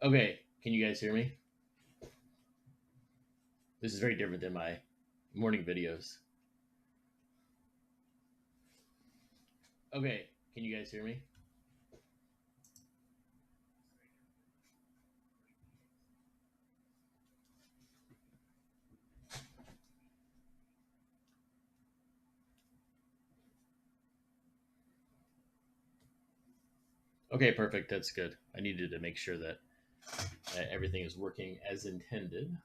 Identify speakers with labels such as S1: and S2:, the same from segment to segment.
S1: Okay, can you guys hear me? This is very different than my morning videos. Okay, can you guys hear me? Okay, perfect. That's good. I needed to make sure that everything is working as intended.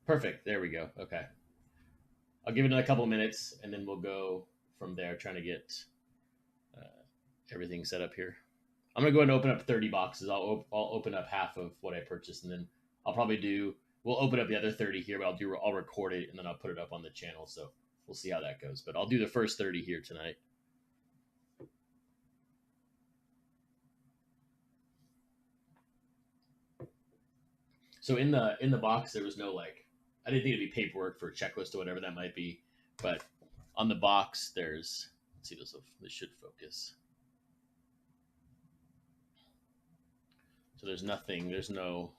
S1: Perfect. There we go. Okay. I'll give it another couple of minutes and then we'll go from there trying to get uh, everything set up here. I'm going to go ahead and open up 30 boxes. I'll open up half of what I purchased and then I'll probably do, we'll open up the other 30 here, but I'll record it and then I'll put it up on the channel. So we'll see how that goes. But I'll do the first 30 here tonight. So in the box there was no like, I didn't think it'd be paperwork for a checklist or whatever that might be, but on the box there's, let's see, this should focus. So there's nothing, there's no,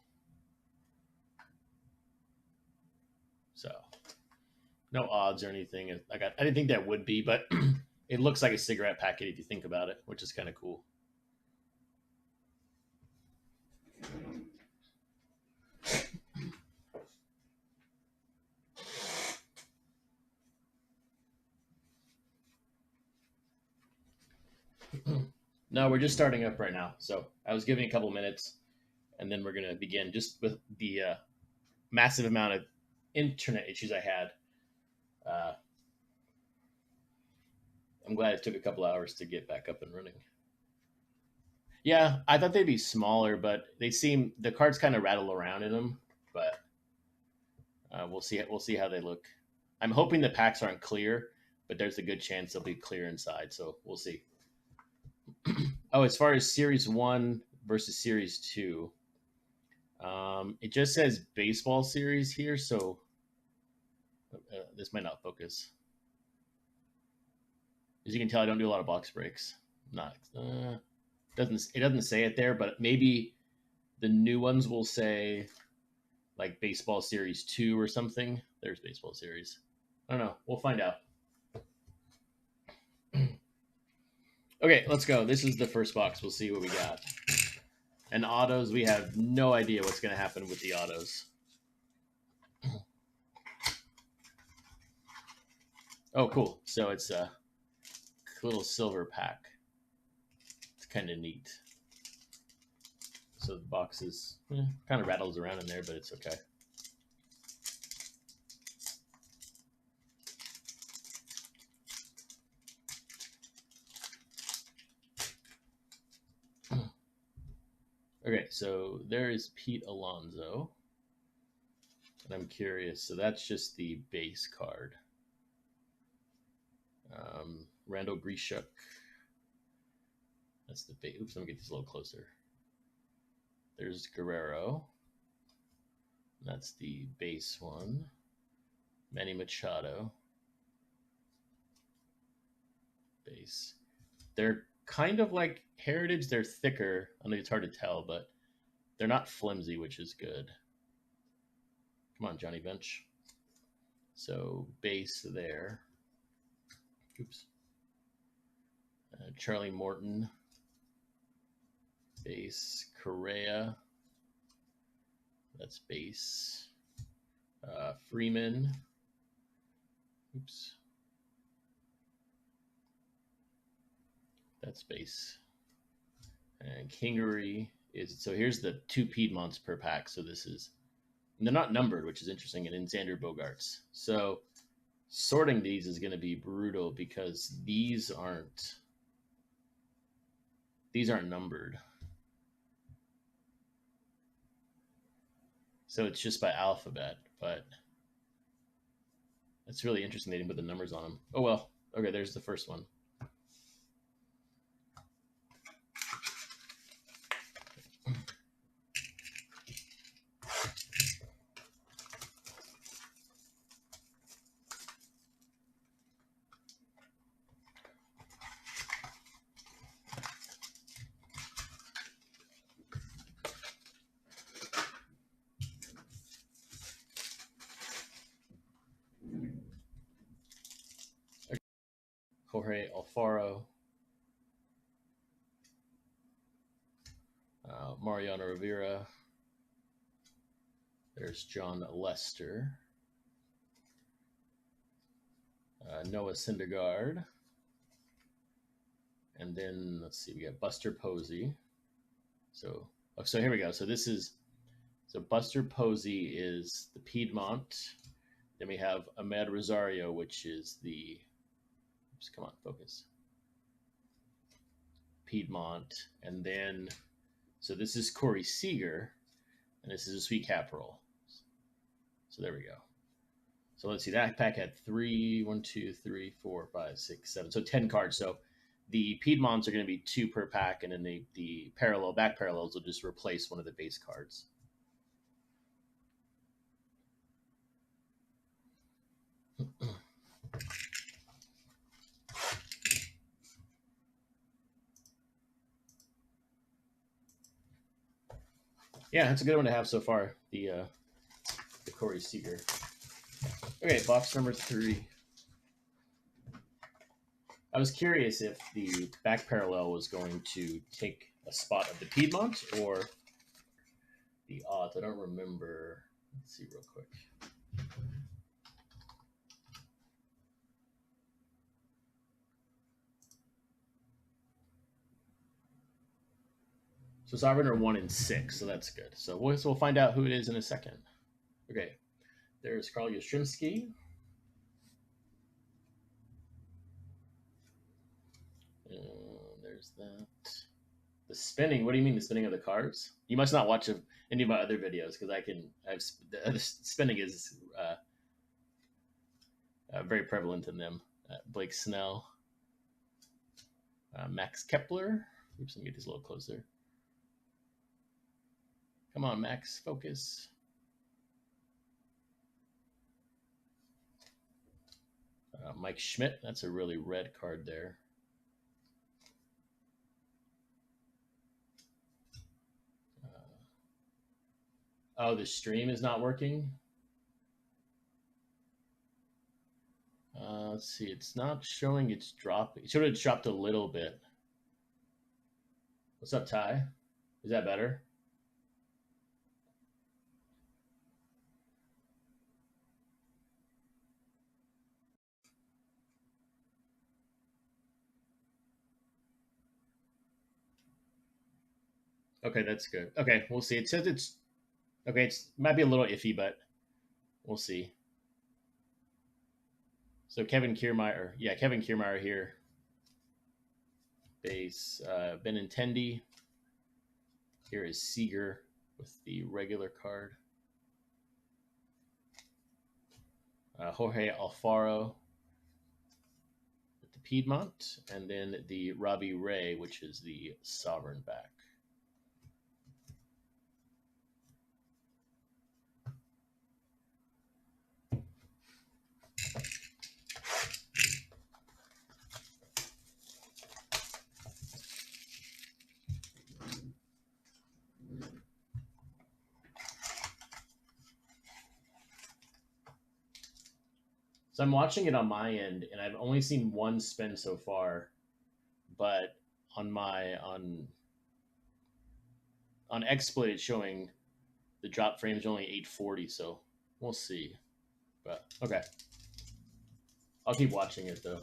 S1: so no odds or anything. I didn't think that would be, but it looks like a cigarette packet if you think about it, which is kind of cool. No, we're just starting up right now. So I was giving a couple minutes, and then we're gonna begin just with the massive amount of internet issues I had. Uh, I'm glad it took a couple hours to get back up and running. Yeah, I thought they'd be smaller, but they seem the cards kind of rattle around in them. But we'll see. We'll see how they look. I'm hoping the packs aren't clear, but there's a good chance they'll be clear inside. So we'll see. Oh, as far as Series One versus Series Two, it just says baseball series here, so this might not focus. As you can tell, I don't do a lot of box breaks. Not doesn't say it there, but maybe the new ones will say like baseball series 2 or something. There's baseball series. I don't know. We'll find out. Okay, let's go. This is the first box. We'll see what we got. And autos, we have no idea what's going to happen with the autos. Oh, cool. So it's a little silver pack. It's kind of neat. So the box is kind of rattles around in there, but it's okay. Okay, so there is Pete Alonso. And I'm curious. So that's just the base card. Randall Grishuk. That's the base. Oops, let me get this a little closer. There's Guerrero. That's the base one. Manny Machado. Base. They're kind of like Heritage. They're thicker. I know it's hard to tell, but they're not flimsy, which is good. Come on, Johnny Bench. So base there. Oops. Charlie Morton. Base. Correa. That's base. Freeman. Oops. That's base. And Kingery is, so here's the 2 Piedmonts per pack. So this is, and they're not numbered, which is interesting. And then Xander Bogaerts. So sorting these is going to be brutal because these aren't numbered. So it's just by alphabet, but it's really interesting they didn't put the numbers on them. Oh well. Okay, there's the first one. Jorge Alfaro, Mariano Rivera. There's John Lester, Noah Syndergaard, and then let's see, we got Buster Posey. So here we go. So this is Buster Posey is the Piedmont. Then we have Ahmed Rosario, which is the come on, focus. Piedmont, and then so this is Corey Seager, and this is a sweet cap roll. So there we go. So let's see, that pack had 1, 2, 3, 4, 5, 6, 7. So 10 cards. So the Piedmonts are going to be 2 per pack, and then the back parallels will just replace one of the base cards. Yeah, that's a good one to have so far, the Corey Seager. Okay, box number 3. I was curious if the back parallel was going to take a spot of the Piedmont or the odds. I don't remember. Let's see real quick. So Sovereign are 1 and 6, so that's good. So we'll find out who it is in a second. Okay, there's Carl Yastrzemski. There's that. The spinning. What do you mean the spinning of the cards? You must not watch any of my other videos because the spinning is very prevalent in them. Blake Snell, Max Kepler. Oops, let me get this a little closer. Come on, Max, focus. Mike Schmidt. That's a really red card there. Oh, the stream is not working. Let's see. It's not showing it's dropping. It should have dropped a little bit. What's up, Ty? Is that better? Okay, that's good. Okay, we'll see. It says it's okay. It might be a little iffy, but we'll see. So Kevin Kiermaier, here. Base Benintendi. Here is Seager with the regular card. Jorge Alfaro with the Piedmont, and then the Robbie Ray, which is the Sovereign back. So I'm watching it on my end, and I've only seen one spin so far, but on XSplit it's showing the drop frame is only 840, so we'll see. But okay, I'll keep watching it though.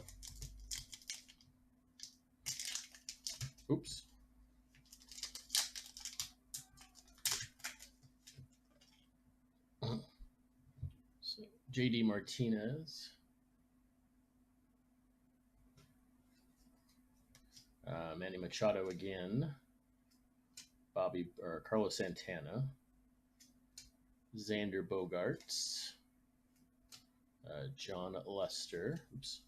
S1: Oops. So JD Martinez. Manny Machado again. Carlos Santana. Xander Bogaerts. John Lester. Oops.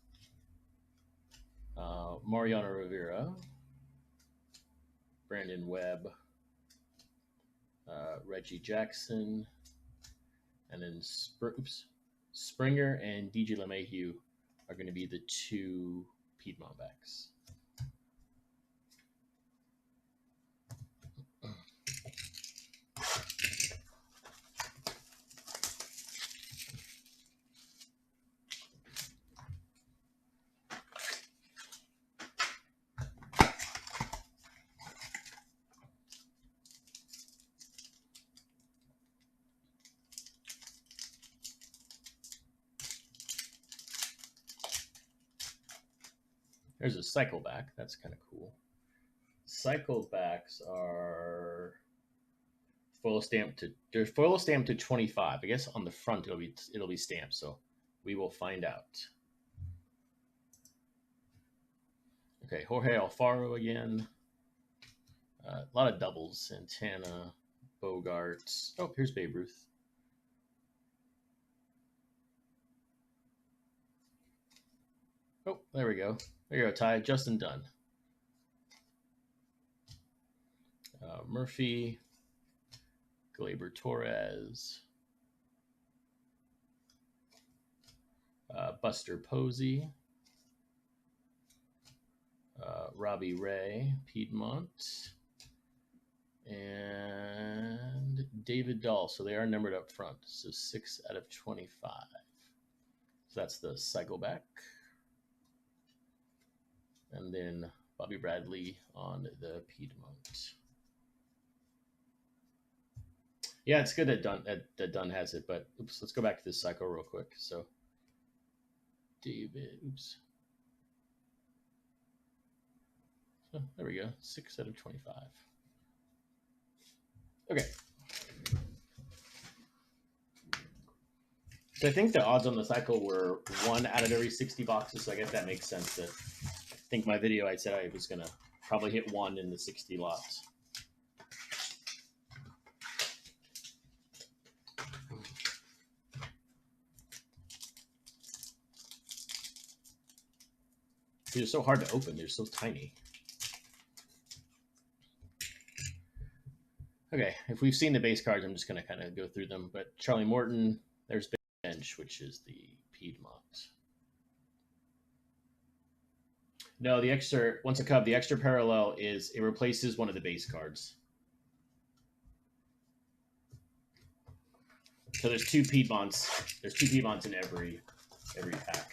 S1: Mariano Rivera. Brandon Webb. Reggie Jackson. And then Springer and DJ LeMahieu are going to be the 2 Piedmont backs. There's a cycle back. That's kind of cool. Cycle backs are foil stamped to, they're foil stamped to 25. I guess on the front it'll be stamped, so we will find out. Okay, Jorge Alfaro again. A lot of doubles. Santana, Bogarts. Oh, here's Babe Ruth. Oh, there we go. There you go, Ty. Justin Dunn. Murphy. Gleyber Torres. Buster Posey. Robbie Ray, Piedmont. And David Dahl. So they are numbered up front. So 6 out of 25. So that's the cycle back. And then Bobby Bradley on the Piedmont. Yeah, it's good that Dunn has it, but oops, let's go back to this cycle real quick. So David, oops. So there we go, 6 out of 25. Okay. So I think the odds on the cycle were 1 out of every 60 boxes, so I guess that makes sense. That I think my video I said I was gonna probably hit 1 in the 60 lots. They're so hard to open. They're so tiny. Okay, if we've seen the base cards, I'm just going to kind of go through them. But Charlie Morton, there's Bench, which is the Piedmont. No, the extra, once a Cub, the extra parallel is, it replaces one of the base cards. So there's 2 Piedmonts. There's 2 Piedmonts in every pack.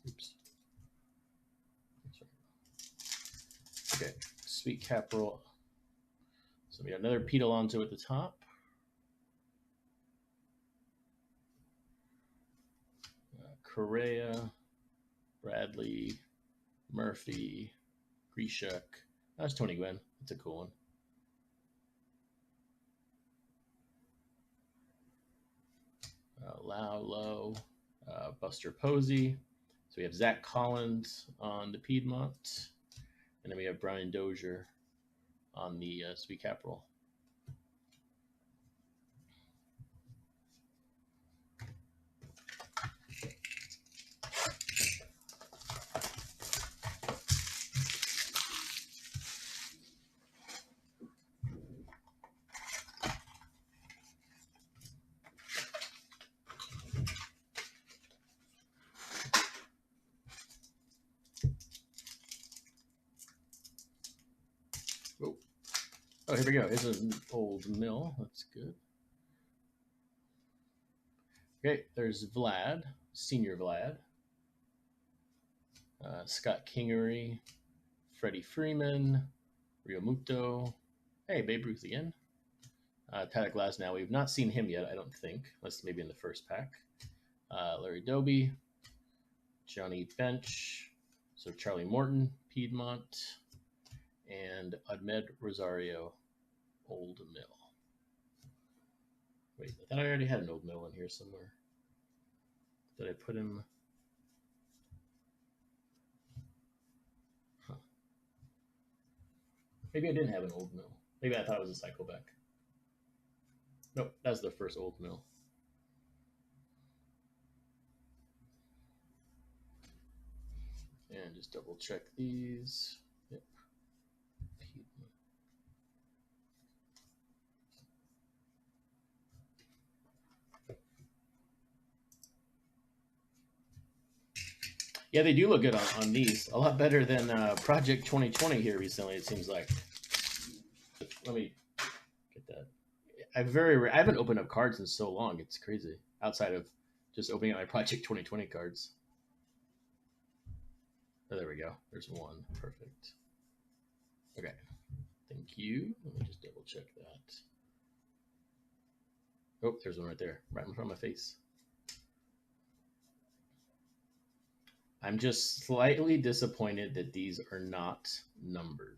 S1: Oops. Okay, Sweet Capital. So we got another Pete Alonso at the top. Correa, Bradley, Murphy, Grishuk. That's Tony Gwynn. That's a cool one. Lau Low, Buster Posey. So we have Zach Collins on the Piedmont. And then we have Brian Dozier on the Sweet Capital. Oh, here we go. Here's an old mill. That's good. Okay, there's Vlad, Senior Vlad. Scott Kingery, Freddie Freeman, Rio Muto. Hey, Babe Ruth again. Tyler Glasnow. We've not seen him yet, I don't think, unless maybe in the first pack. Larry Doby, Johnny Bench. So Charlie Morton, Piedmont. And Ahmed Rosario, Old Mill. Wait, I thought I already had an Old Mill in here somewhere. Did I put him? Huh. Maybe I didn't have an Old Mill. Maybe I thought it was a cycle back. Nope, that's the first Old Mill. And just double check these. Yep. Yeah, they do look good on these. A lot better than Project 2020 here recently, it seems like. Let me get that. I haven't opened up cards in so long. It's crazy. Outside of just opening up my Project 2020 cards. Oh, there we go. There's one. Perfect. Okay. Thank you. Let me just double check that. Oh, there's one right there, right in front of my face. I'm just slightly disappointed that these are not numbered.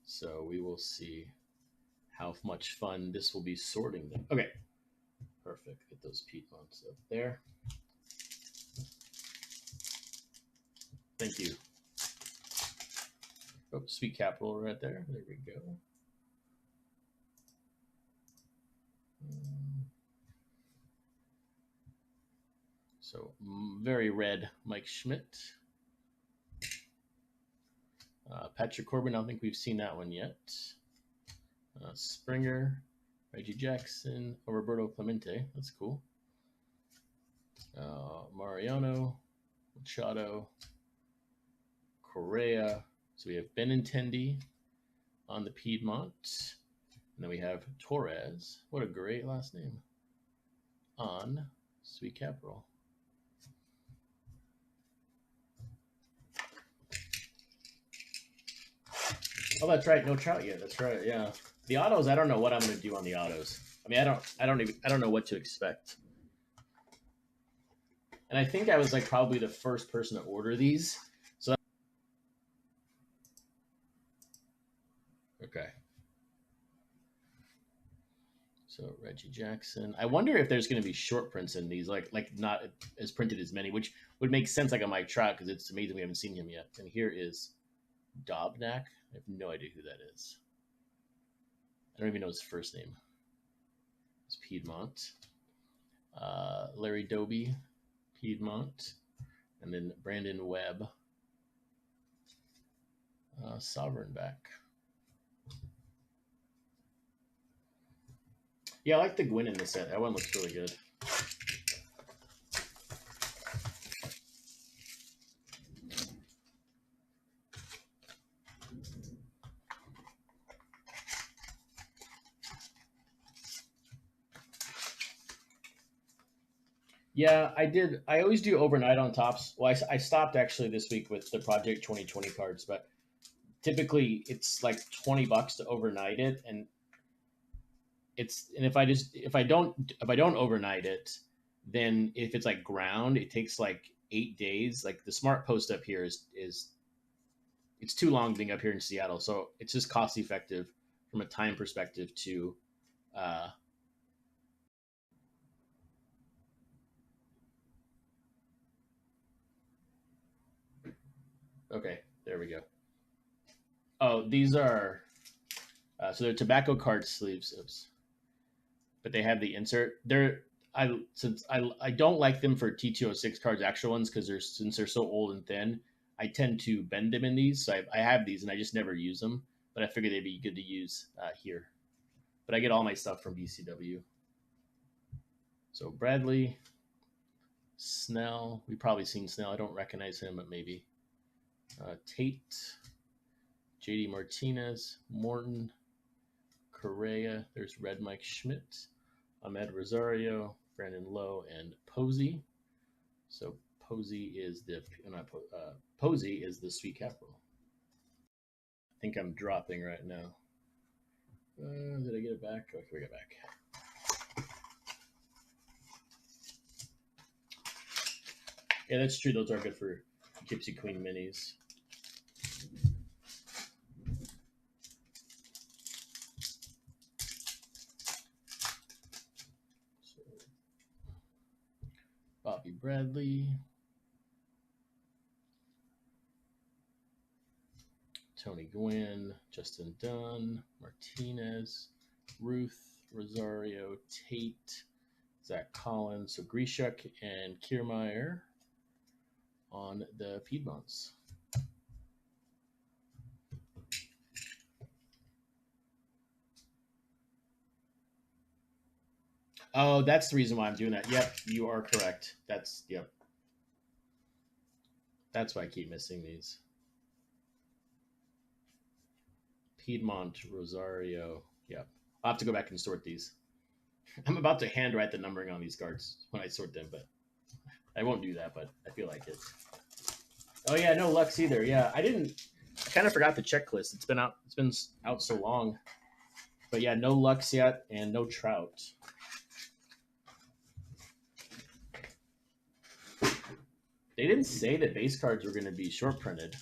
S1: So we will see how much fun this will be sorting them. Okay, perfect. Get those Piedmonts up there. Thank you. Oh, Sweet Capital right there. There we go. So very red Mike Schmidt. Patrick Corbin, I don't think we've seen that one yet. Springer, Reggie Jackson, Roberto Clemente. That's cool. Mariano, Machado, Correa. So we have Benintendi on the Piedmont. And then we have Torres. What a great last name. On Sweet Capital. Oh, that's right. No Trout yet. That's right. Yeah. The autos, I don't know what I'm going to do on the autos. I mean, I don't know what to expect. And I think I was like probably the first person to order these. So okay. So Reggie Jackson. I wonder if there's going to be short prints in these, like not as printed as many, which would make sense like a Mike Trout because it's amazing we haven't seen him yet. And here is Dobnak. I have no idea who that is. I don't even know his first name. It's Piedmont. Larry Doby, Piedmont. And then Brandon Webb, Sovereign back. Yeah, I like the Gwyn in the set. That one looks really good. Yeah, I did. I always do overnight on Topps. Well, I stopped actually this week with the Project 2020 cards, but typically it's like $20 to overnight it, and if I don't overnight it, then if it's like ground, it takes like 8 days. Like the smart post up here is it's too long being up here in Seattle, so it's just cost effective from a time perspective to uh, okay, there we go. Oh, these are so they're tobacco card sleeves. Oops. But they have the insert. I don't like them for T206 cards, actual ones, because since they're so old and thin, I tend to bend them in these. So I have these and I just never use them. But I figured they'd be good to use here. But I get all my stuff from BCW. So Bradley, Snell. We've probably seen Snell. I don't recognize him, but maybe. Tate, JD Martinez, Morton, Correa. There's Red Mike Schmidt, Ahmed Rosario, Brandon Lowe, and Posey. So Posey is the Posey is the Sweet Capital. I think I'm dropping right now. Did I get it back? Okay, we got back. Yeah, that's true. Those are good for Gypsy Queen minis. So, Bobby Bradley, Tony Gwynn, Justin Dunn, Martinez, Ruth, Rosario, Tate, Zach Collins, so Grishuk and Kiermaier on the Piedmonts. Oh, that's the reason why I'm doing that. Yep, you are correct. Yep. That's why I keep missing these. Piedmont, Rosario. Yep. I'll have to go back and sort these. I'm about to handwrite the numbering on these cards when I sort them, but I won't do that, but I feel like it. Oh yeah, no Lux either. Yeah, I didn't. I kind of forgot the checklist. It's been out. It's been out so long. But yeah, no Lux yet, and no Trout. They didn't say that base cards were going to be short printed.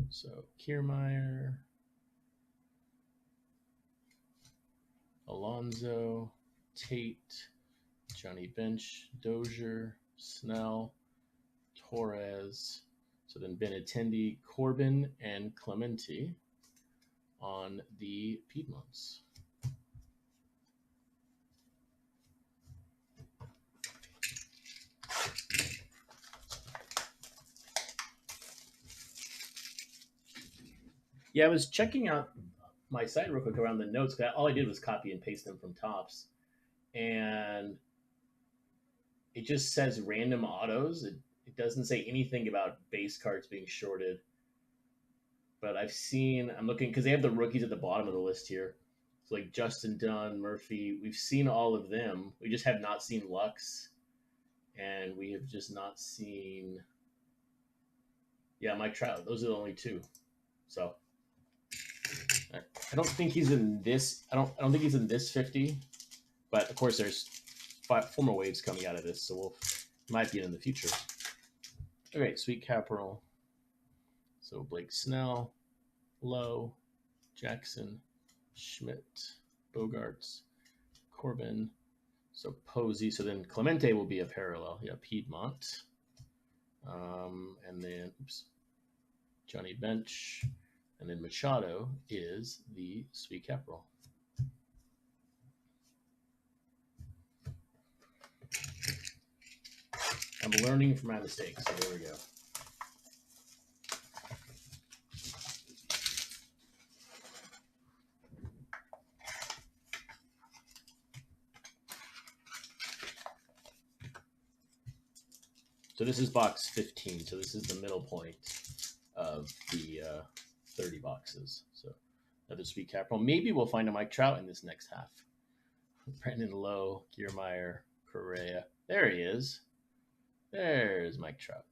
S1: So Kiermaier, Alonso, Tate, Johnny Bench, Dozier, Snell, Torres. So then Benintendi, Corbin, and Clemente on the Piedmonts. Yeah, I was checking out my site real quick around the notes. All I did was copy and paste them from Topps, and it just says random autos. It doesn't say anything about base cards being shorted. But I'm looking because they have the rookies at the bottom of the list here. So like Justin Dunn, Murphy, we've seen all of them. We just have not seen Lux, and we have just not seen, yeah, Mike Trout. Those are the only two. So I don't think he's in this. I don't think he's in this 50. But of course, there's four more waves coming out of this, so we'll might be in the future. Okay, Sweet Capital. So Blake Snell, Lowe, Jackson, Schmidt, Bogarts, Corbin. So Posey. So then Clemente will be a parallel. Yeah, Piedmont. And then Johnny Bench. And then Machado is the Sweet Capital. I'm learning from my mistakes. So there we go. So this is box 15. So this is the middle point of the 30 boxes. So another Sweet Capital. Maybe we'll find a Mike Trout in this next half. Brandon Lowe, Kiermaier, Correa. There he is. There's Mike Trout.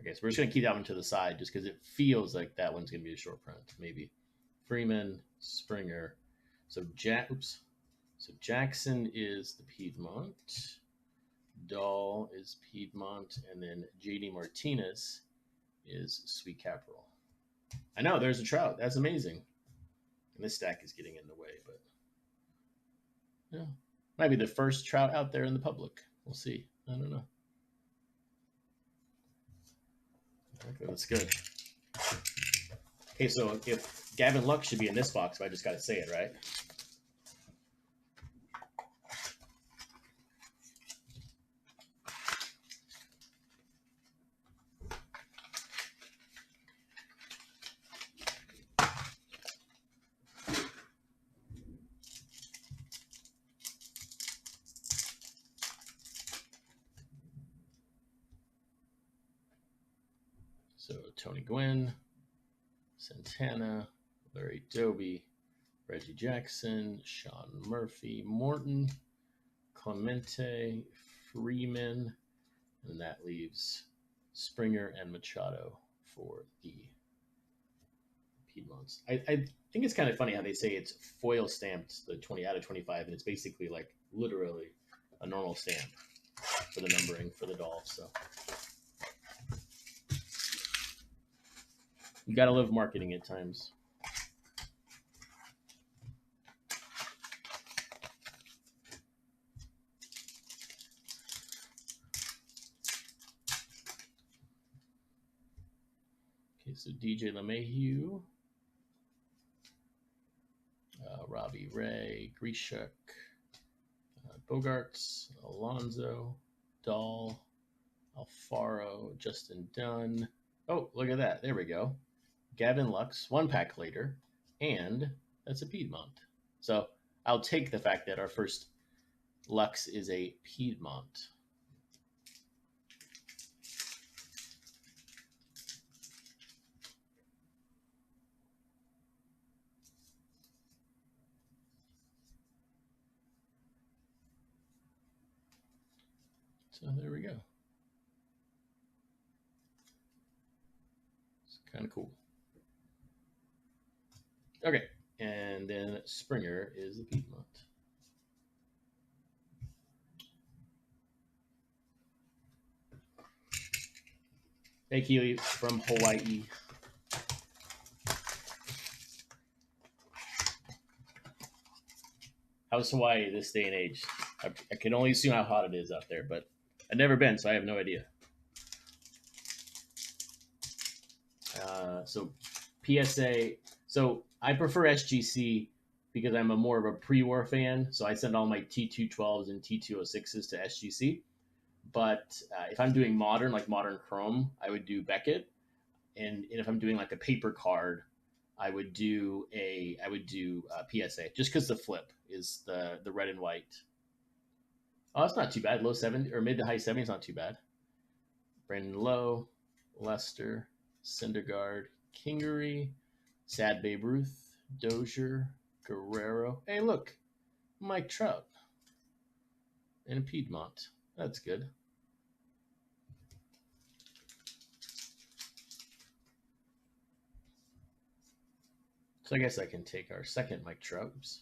S1: Okay, so we're just going to keep that one to the side just because it feels like that one's going to be a short print. Maybe Freeman, Springer. So Jackson is the Piedmont. Dahl is Piedmont. And then JD Martinez is Sweet Capital. I know, there's a Trout. That's amazing. And this stack is getting in the way, but yeah. Might be the first Trout out there in the public. We'll see. I don't know. Okay, that's good. Okay, so if Gavin Lux should be in this box, but I just got to say it, right? So Tony Gwynn, Santana, Larry Doby, Reggie Jackson, Sean Murphy, Morton, Clemente, Freeman, and that leaves Springer and Machado for the Piedmonts. I think it's kind of funny how they say it's foil stamped, the 20 out of 25, and it's basically like literally a normal stamp for the numbering for the doll. So you got to love marketing at times. Okay, so DJ LeMahieu, Robbie Ray, Grishuk, Bogarts, Alonso, Dahl, Alfaro, Justin Dunn. Oh, look at that. There we go. Gavin Lux, one pack later, and that's a Piedmont. So I'll take the fact that our first Lux is a Piedmont. So there we go. It's kind of cool. Okay, and then Springer is the Piedmont. Hey, Keely from Hawaii. How's Hawaii this day and age? I can only assume how hot it is out there, but I've never been, so I have no idea. So PSA. So I prefer SGC because I'm a more of a pre-war fan. So I send all my T212s and T206s to SGC. But if I'm doing modern, like modern Chrome, I would do Beckett. And if I'm doing like a paper card, I would do PSA just because the flip is the red and white. Oh, that's not too bad. Low 70 or mid to high 70s, not too bad. Brandon Lowe, Lester, Syndergaard, Kingery, Sad Babe Ruth, Dozier, Guerrero. Hey, look, Mike Trout and Piedmont. That's good. So I guess I can take our second Mike Trout. Oops.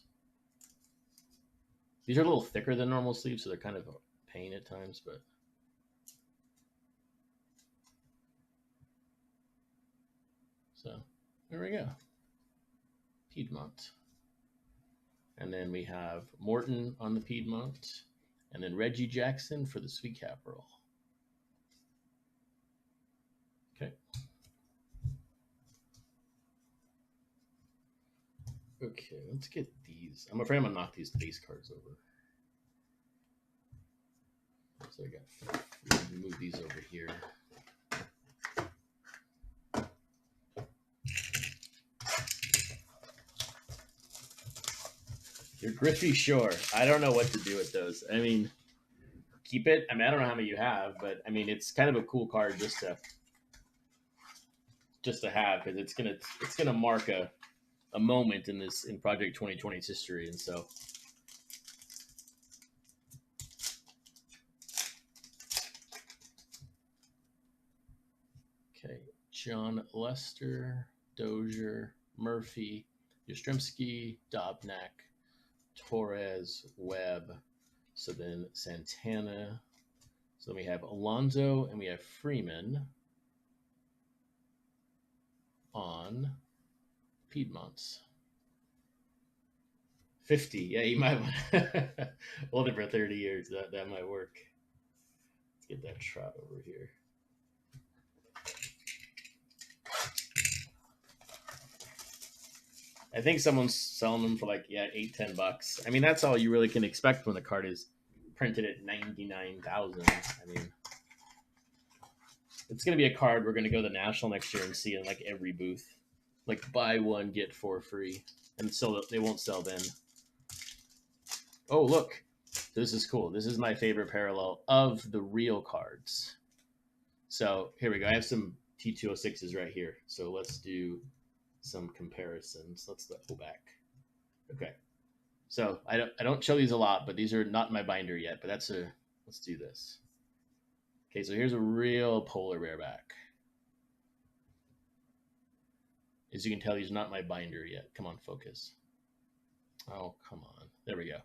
S1: These are a little thicker than normal sleeves, so they're kind of a pain at times, but so there we go. Piedmont. And then we have Morton on the Piedmont, and then Reggie Jackson for the Sweet Capital. Okay. Okay, let's get these. I'm afraid I'm gonna knock these base cards over. So I got move these over here. Your Griffey Shore. I don't know what to do with those. I mean, keep it. I mean, I don't know how many you have, but I mean, it's kind of a cool card just to have because it's gonna mark a moment in Project 2020's history, and so. Okay, John Lester, Dozier, Murphy, Yastrzemski, Dobnak, Torres, Webb. So then Santana. So then we have Alonso and we have Freeman on Piedmonts. 50. Yeah, you might want hold it for 30 years. That might work. Let's get that Trout over here. I think someone's selling them for like $8-10. I mean, that's all you really can expect when the card is printed at 99,000. I mean, it's gonna be a card we're gonna go to the National next year and see in like every booth, like buy one get 4 free, and so they won't sell then. Oh look, this is cool. This is my favorite parallel of the real cards. So here we go. I have some T206s right here. So let's do some comparisons. Let's go back. Okay. So I don't show these a lot, but these are not in my binder yet. But let's do this. Okay, so here's a real polar bear back. As you can tell, these are not my binder yet. Come on, focus. Oh, come on. There we go.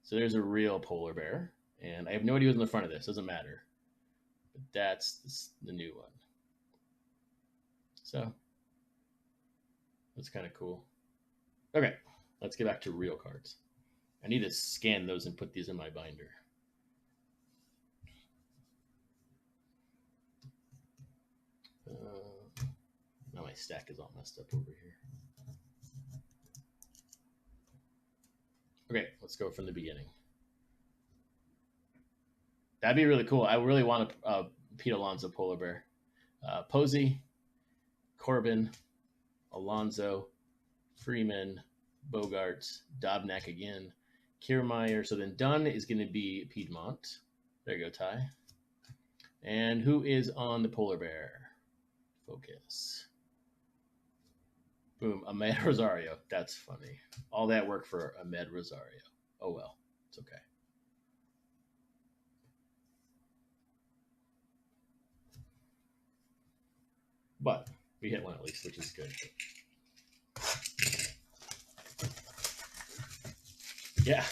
S1: So there's a real polar bear, and I have no idea what's in the front of this. Doesn't matter. But that's the new one. So that's kind of cool. Okay, let's get back to real cards. I need to scan those and put these in my binder. Now my stack is all messed up over here. Okay, let's go from the beginning. That'd be really cool. I really want a Pete Alonso polar bear. Posey, Corbin, Alonso, Freeman, Bogarts, Dobnak again, Kiermaier. So then Dunn is going to be Piedmont. There you go, Ty. And who is on the polar bear? Focus. Boom, Ahmed Rosario. That's funny. All that work for Ahmed Rosario. Oh well, it's okay. but we hit one at least, which is good. Yeah.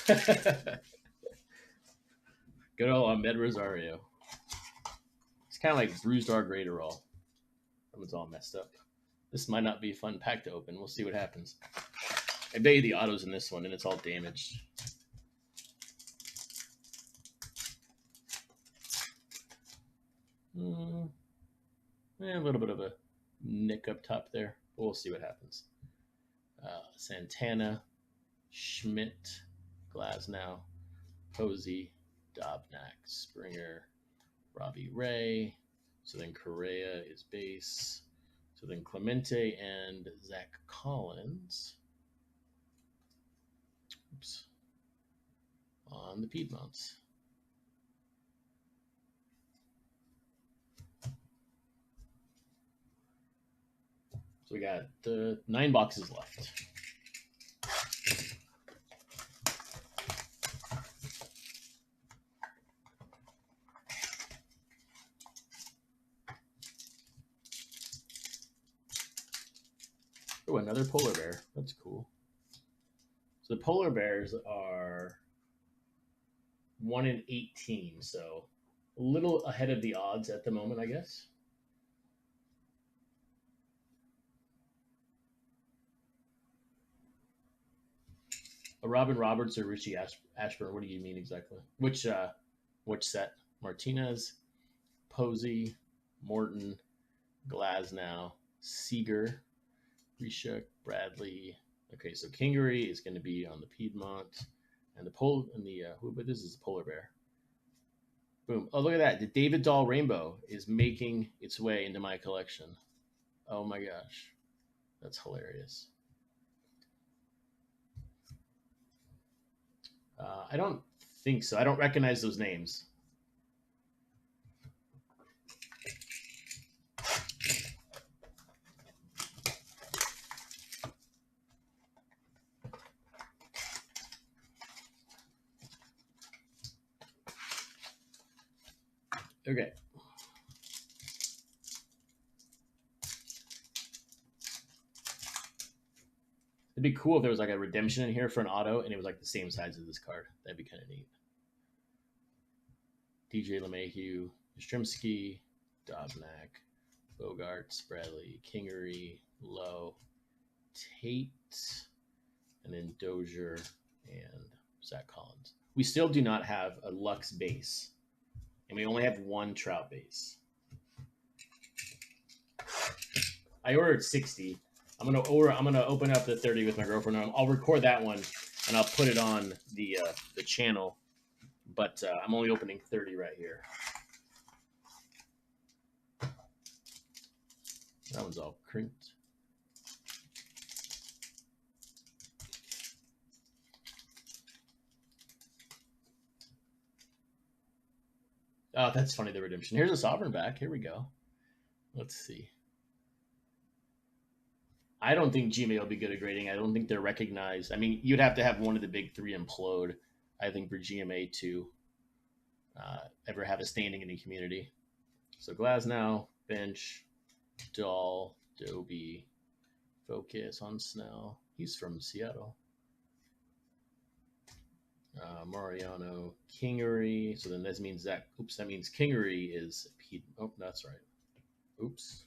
S1: Good old Ahmed Rosario. It's kind of like bruised our Graterol. That was all messed up. This might not be a fun pack to open. We'll see what happens. I bet you the auto's in this one, and it's all damaged. A little bit of a nick up top there. But we'll see what happens. Santana, Schmidt, Glasnow, Posey, Dobnak, Springer, Robbie Ray. So then Correa is base. So then Clemente and Zach Collins. Oops. On the Piedmonts. So we got 9 boxes left. Oh, another polar bear. That's cool. So the polar bears are 1 in 18, so a little ahead of the odds at the moment, I guess. A Robin Roberts or Richie Ashburn. What do you mean exactly? Which set? Martinez, Posey, Morton, Glasnow, Seager, Rishuk, Bradley. Okay, so Kingery is going to be on the Piedmont, and this is a polar bear. Boom! Oh, look at that! The David Dahl Rainbow is making its way into my collection. Oh my gosh, that's hilarious. I don't think so. I don't recognize those names. Okay. It'd be cool if there was like a redemption in here for an auto and it was like the same size as this card. That'd be kind of neat. DJ LeMahieu, Yastrzemski, Dobnak, Bogarts, Bradley, Kingery, Lowe, Tate, and then Dozier and Zach Collins. We still do not have a Lux base, and we only have 1 Trout base. I ordered 60. I'm gonna open up the 30 with my girlfriend. I'll record that one and I'll put it on the channel. But I'm only opening 30 right here. That one's all crimped. Oh, that's funny, the redemption. Here's a Sovereign back. Here we go. Let's see. I don't think GMA will be good at grading. I don't think they're recognized. I mean, you'd have to have one of the big 3 implode, I think, for GMA to ever have a standing in the community. So Glasnow, bench, Dahl, Doby, focus on Snell. He's from Seattle. Mariano, Kingery. So then this means that, that means Kingery is, oh, that's right. Oops.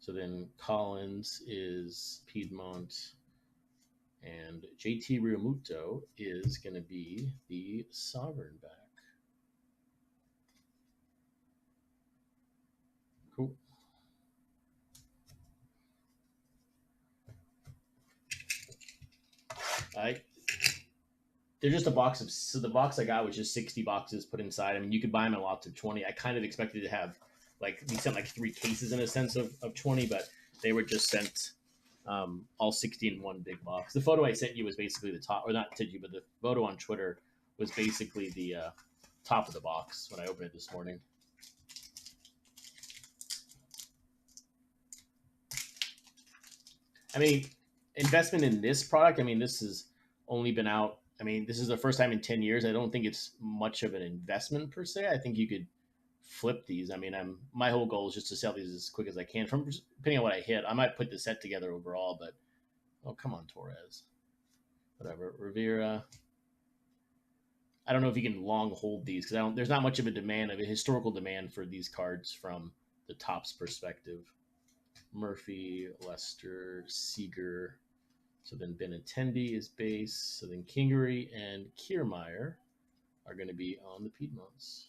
S1: So then Collins is Piedmont, and JT Realmuto is going to be the Sovereign back. Cool. They're just a box of, so the box I got was just 60 boxes put inside. I mean, you could buy them in lots of 20. I kind of expected to have, like, we sent like 3 cases in a sense of 20, but they were just sent all 60 in one big box. The photo I sent you was basically the top, or not to you, but the photo on Twitter was basically the top of the box when I opened it this morning. I mean, investment in this product, I mean, this has only been out, I mean, this is the first time in 10 years. I don't think it's much of an investment per se. I think you could flip these. I mean, my whole goal is just to sell these as quick as I can. From depending on what I hit, I might put the set together overall. But oh, come on, Torres. Whatever, Rivera. I don't know if you can long hold these because there's not much of a demand, of a historical demand for these cards from the Topps perspective. Murphy, Lester, Seager. So then Benintendi is base. So then Kingery and Kiermaier are going to be on the Piedmonts.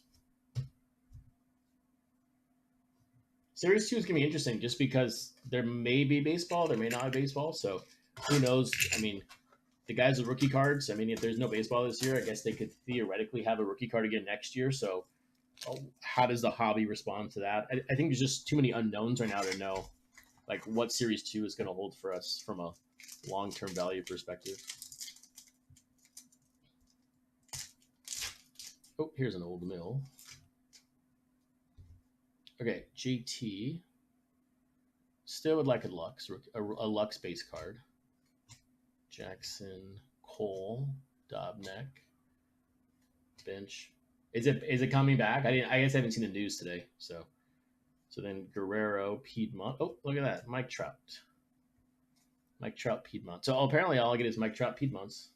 S1: Series 2 is going to be interesting just because there may be baseball, there may not be baseball. So who knows? I mean, the guys with rookie cards, I mean, if there's no baseball this year, I guess they could theoretically have a rookie card again next year. So how does the hobby respond to that? I think there's just too many unknowns right now to know like what Series 2 is going to hold for us from a long-term value perspective. Oh, here's an old mill. Okay, JT. Still would like a Lux base card. Jackson, Cole, Dobnak, bench. Is it coming back? I guess I haven't seen the news today. So then Guerrero, Piedmont. Oh, look at that, Mike Trout. Mike Trout, Piedmont. So apparently all I get is Mike Trout, Piedmonts.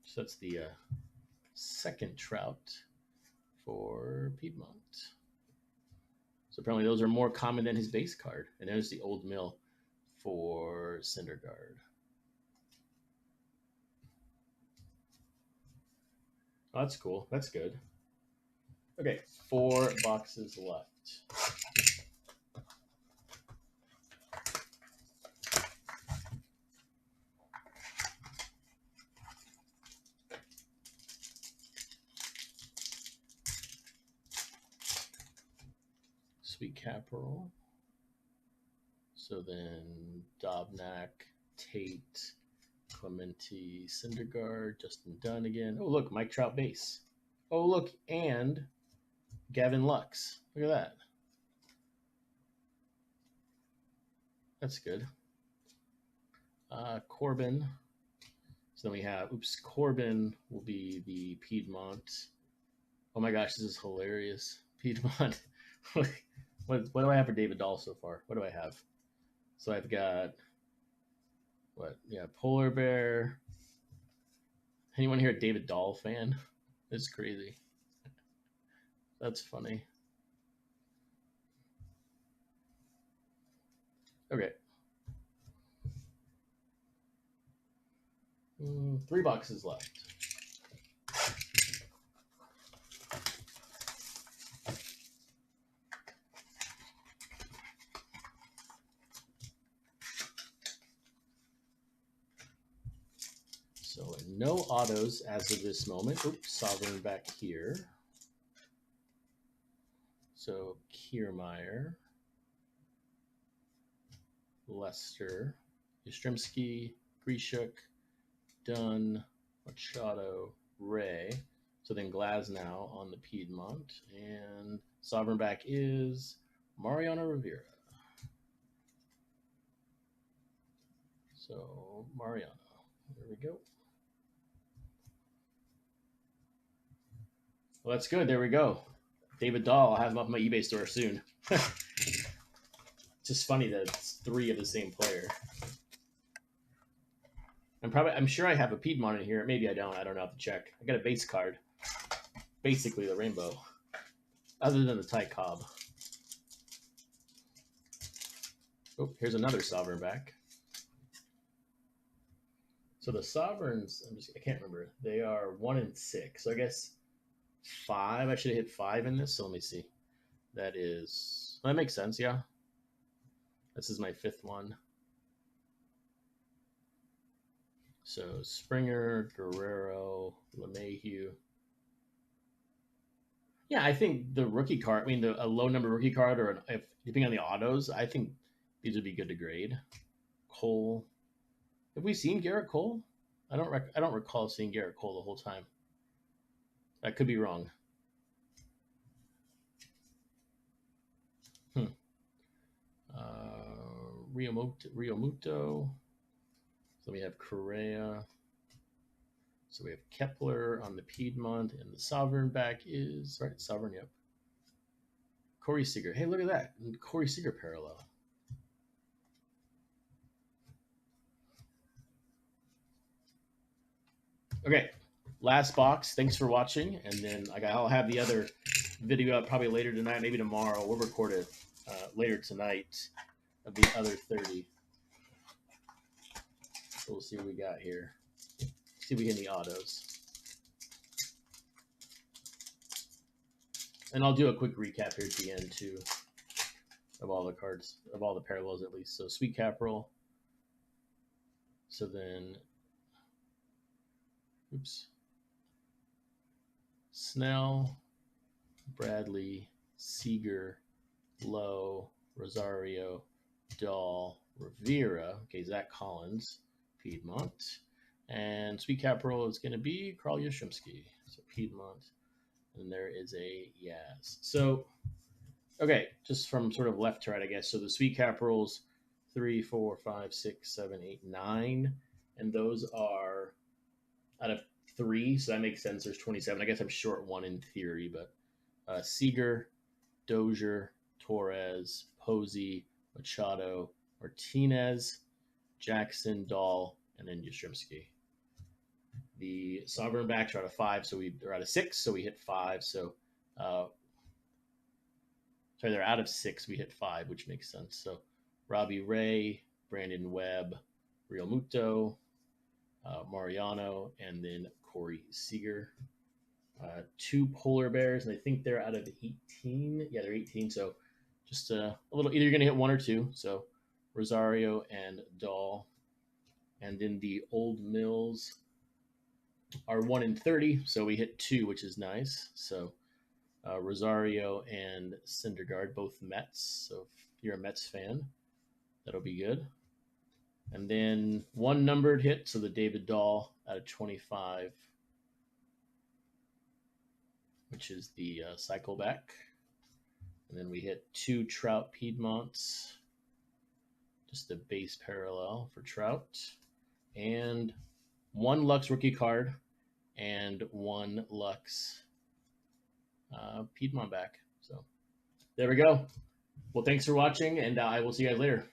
S1: So that's the second Trout for Piedmont. So apparently those are more common than his base card. And there's the old mill for Syndergaard. Oh, that's cool. That's good. Okay, 4 boxes left. Sweet Caporal. So then Dobnak, Tate, Clemente, Syndergaard, Justin Dunn again. Oh, look, Mike Trout base. Oh, look, and Gavin Lux. Look at that. That's good. Corbin. So then we have, Corbin will be the Piedmont. Oh my gosh, this is hilarious. Piedmont. What do I have for David Dahl so far? What do I have? So I've got, what? Yeah, Polar Bear. Anyone here a David Dahl fan? It's crazy. That's funny. Okay. 3 boxes left. So no autos as of this moment. Oops, Sovereign back here. So Kiermaier, Lester, Yastrzemski, Grishuk, Dunn, Machado, Ray. So then Glasnow on the Piedmont. And Sovereign back is Mariano Rivera. So Mariano, there we go. Well, that's good. There we go. David Dahl, I'll have him up in my eBay store soon. It's just funny that it's 3 of the same player. I'm sure I have a Piedmont in here. Maybe I don't. I don't know. I have to check. I got a base card. Basically the rainbow. Other than the Ty Cobb. Oh, here's another Sovereign back. So the Sovereigns, I can't remember. They are 1 and 6. So I guess 5. I should have hit 5 in this. So let me see. That is, well, that makes sense. Yeah. This is my 5th one. So Springer, Guerrero, LeMahieu. Yeah, I think the rookie card, I mean, a low number rookie card, or depending on the autos, I think these would be good to grade. Cole. Have we seen Garrett Cole? I don't recall seeing Garrett Cole the whole time. I could be wrong. Riomuto. So we have Correa. So we have Kepler on the Piedmont, and the Sovereign back is right. Sovereign, yep. Corey Seager. Hey, look at that. Corey Seager parallel. Okay, last box. Thanks for watching, and then I'll have the other video up probably later tonight, maybe tomorrow. We'll record it later tonight of the other 30. So we'll see what we got here. See if we get any autos. And I'll do a quick recap here at the end too of all the cards, of all the parallels at least. So Sweet Capital. So then, oops. Snell, Bradley, Seager, Lowe, Rosario, Dahl, Rivera. Okay, Zach Collins, Piedmont. And Sweet Capital is going to be Carl Yastrzemski. So Piedmont. And there is a Yaz. So, okay, just from sort of left to right, I guess. So the Sweet Capitals, 3, 4, 5, 6, 7, 8, 9. And those are out of 3. So that makes sense. There's 27. I guess I'm short 1 in theory. But Seager, Dozier, Torres, Posey, Machado, Martinez, Jackson, Dahl, and then Yastrzemski. The Sovereign backs are out of 5, so they're out of 6, so we hit 5. So, sorry, they're out of 6, we hit 5, which makes sense. So, Robbie Ray, Brandon Webb, Real Muto, Mariano, and then Corey Seager. 2 Polar Bears, and I think they're out of 18. Yeah, they're 18, so just a little, either you're going to hit 1 or 2. So, Rosario and Dahl. And then the Old Mills are 1 in 30, so we hit 2, which is nice. So Rosario and Syndergaard, both Mets. So if you're a Mets fan, that'll be good. And then 1 numbered hit, so the David Dahl out of 25, which is the cycle back. And then we hit 2 Trout Piedmonts, just a base parallel for Trout, and 1 Lux rookie card, and 1 Lux Piedmont back. So there we go. Well, thanks for watching, and I will see you guys later.